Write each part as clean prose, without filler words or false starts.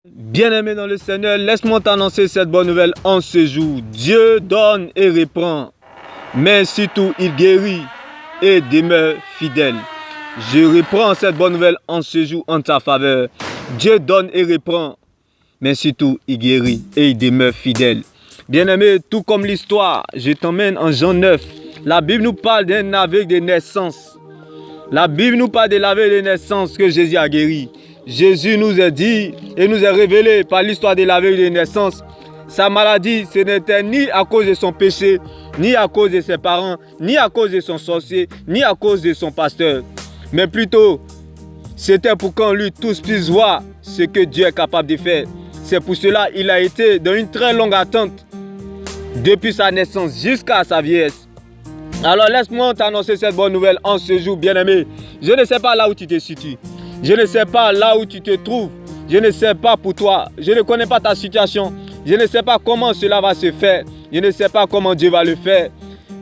Bien-aimé dans le Seigneur, laisse-moi t'annoncer cette bonne nouvelle en ce jour. Dieu donne et reprend, mais surtout il guérit et demeure fidèle. Je reprends cette bonne nouvelle en ce jour en ta faveur. Dieu donne et reprend, mais surtout il guérit et il demeure fidèle. Bien-aimé, tout comme l'histoire, je t'emmène en Jean 9. La Bible nous parle d'un aveugle de naissance. La Bible nous parle de l'aveugle de naissance que Jésus a guéri. Jésus nous a dit et nous a révélé par l'histoire de l'aveugle de naissance. Sa maladie, ce n'était ni à cause de son péché, ni à cause de ses parents, ni à cause de son sorcier, ni à cause de son pasteur. Mais plutôt, c'était pour qu'en lui tous puissent voir ce que Dieu est capable de faire. C'est pour cela qu'il a été dans une très longue attente depuis sa naissance jusqu'à sa vieillesse. Alors laisse-moi t'annoncer cette bonne nouvelle en ce jour, bien-aimé. Je ne sais pas là où tu te situes. Je ne sais pas là où tu te trouves. Je ne sais pas pour toi. Je ne connais pas ta situation. Je ne sais pas comment cela va se faire. Je ne sais pas comment Dieu va le faire.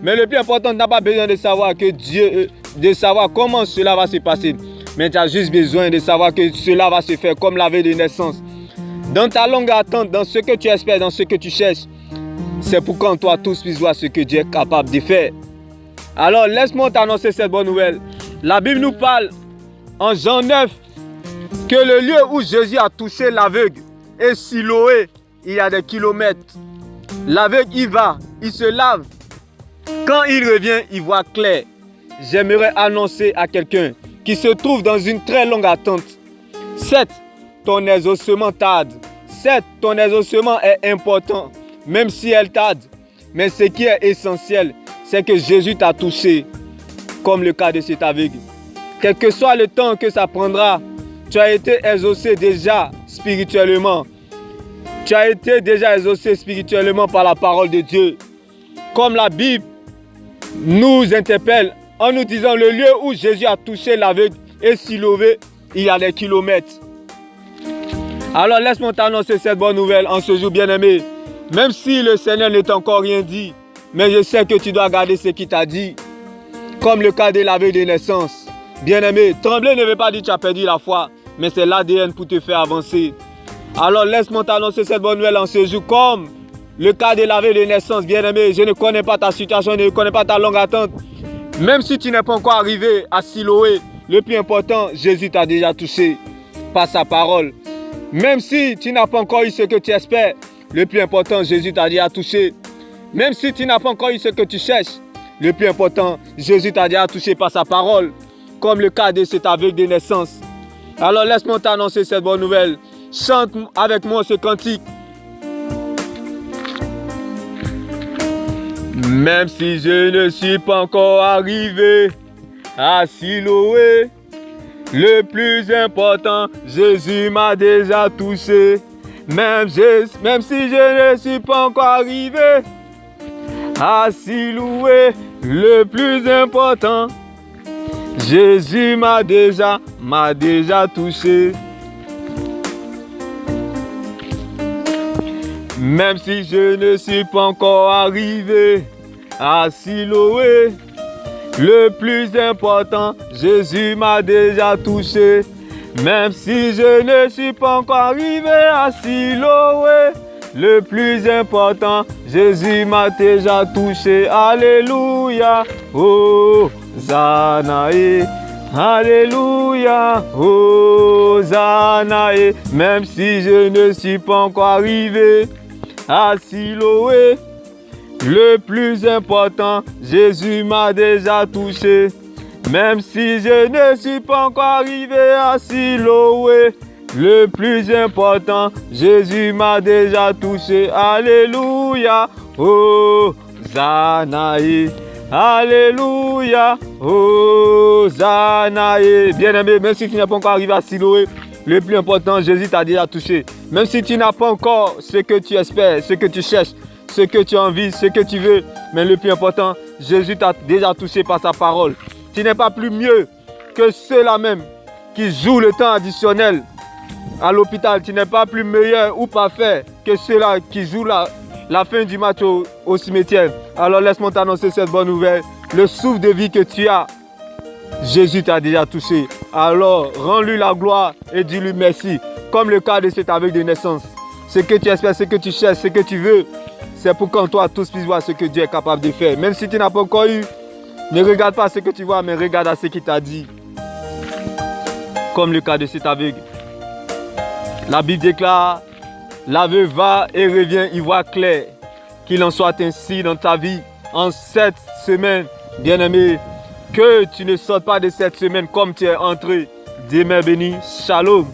Mais le plus important, tu n'as pas besoin de savoir que Dieu, de savoir comment cela va se passer. Mais tu as juste besoin de savoir que cela va se faire comme la veille de naissance. Dans ta longue attente, dans ce que tu espères, dans ce que tu cherches, c'est pour qu'en toi tous puissent voir ce que Dieu est capable de faire. Alors laisse-moi t'annoncer cette bonne nouvelle. La Bible nous parle en Jean 9 que le lieu où Jésus a touché l'aveugle est Siloé, il y a des kilomètres. L'aveugle y va, il se lave. Quand il revient, il voit clair. J'aimerais annoncer à quelqu'un qui se trouve dans une très longue attente. Certes, ton exaucement tarde. Certes, ton exaucement est important, même si elle tarde. Mais ce qui est essentiel, c'est que Jésus t'a touché, comme le cas de cet aveugle. Quel que soit le temps que ça prendra, tu as été exaucé déjà spirituellement. Tu as été déjà exaucé spirituellement par la parole de Dieu. Comme la Bible nous interpelle en nous disant le lieu où Jésus a touché l'aveugle est Siloé, il y a des kilomètres. Alors laisse-moi t'annoncer cette bonne nouvelle en ce jour, bien-aimé. Même si le Seigneur ne t'a encore rien dit, mais je sais que tu dois garder ce qu'il t'a dit. Comme le cas de l'aveugle de naissance. Bien-aimé, trembler ne veut pas dire que tu as perdu la foi, mais c'est l'ADN pour te faire avancer. Alors laisse-moi t'annoncer cette bonne nouvelle en ce jour, comme le cas de l'aveugle de naissance. Bien-aimé, je ne connais pas ta situation, je ne connais pas ta longue attente. Même si tu n'es pas encore arrivé à Siloé, le plus important, Jésus t'a déjà touché par sa parole. Même si tu n'as pas encore eu ce que tu espères, le plus important, Jésus t'a déjà touché. Même si tu n'as pas encore eu ce que tu cherches, le plus important, Jésus t'a déjà touché par sa parole, comme le cas de cet aveugle de naissance. Alors laisse-moi t'annoncer cette bonne nouvelle. Chante avec moi ce cantique. Même si je ne suis pas encore arrivé à Siloé, le plus important, Jésus m'a déjà touché. Même si je ne suis pas encore arrivé à Siloé, le plus important, Jésus m'a déjà touché. Même si je ne suis pas encore arrivé à Siloé, le plus important, Jésus m'a déjà touché. Même si je ne suis pas encore arrivé à Siloé, le plus important, Jésus m'a déjà touché. Alléluia, Hosanna, Alléluia, Hosanna. Même si je ne suis pas encore arrivé à Siloé, le plus important, Jésus m'a déjà touché. Même si je ne suis pas encore arrivé à Siloé, le plus important, Jésus m'a déjà touché. Alléluia, Hosanna, Alléluia, Hosanna. Bien-aimé, même si tu n'es pas encore arrivé à Siloé, le plus important, Jésus t'a déjà touché. Même si tu n'as pas encore ce que tu espères, ce que tu cherches, ce que tu as envie, ce que tu veux, mais le plus important, Jésus t'a déjà touché par sa parole. Tu n'es pas plus mieux que ceux-là même qui jouent le temps additionnel à l'hôpital. Tu n'es pas plus meilleur ou parfait que ceux-là qui jouent la fin du match au cimetière. Alors laisse-moi t'annoncer cette bonne nouvelle. Le souffle de vie que tu as Jésus t'a déjà touché. Alors, rends-lui la gloire et dis-lui merci. Comme le cas de cet aveugle de naissance. Ce que tu espères, ce que tu cherches, ce que tu veux, c'est pour qu'en toi tous puissent voir ce que Dieu est capable de faire. Même si tu n'as pas encore eu, ne regarde pas ce que tu vois, mais regarde à ce qu'il t'a dit. Comme le cas de cet aveugle. La Bible déclare, l'aveugle va et revient, il voit clair. Qu'il en soit ainsi dans ta vie en cette semaine, bien-aimé. Que tu ne sortes pas de cette semaine comme tu es entré. Dieu m'est béni. Shalom.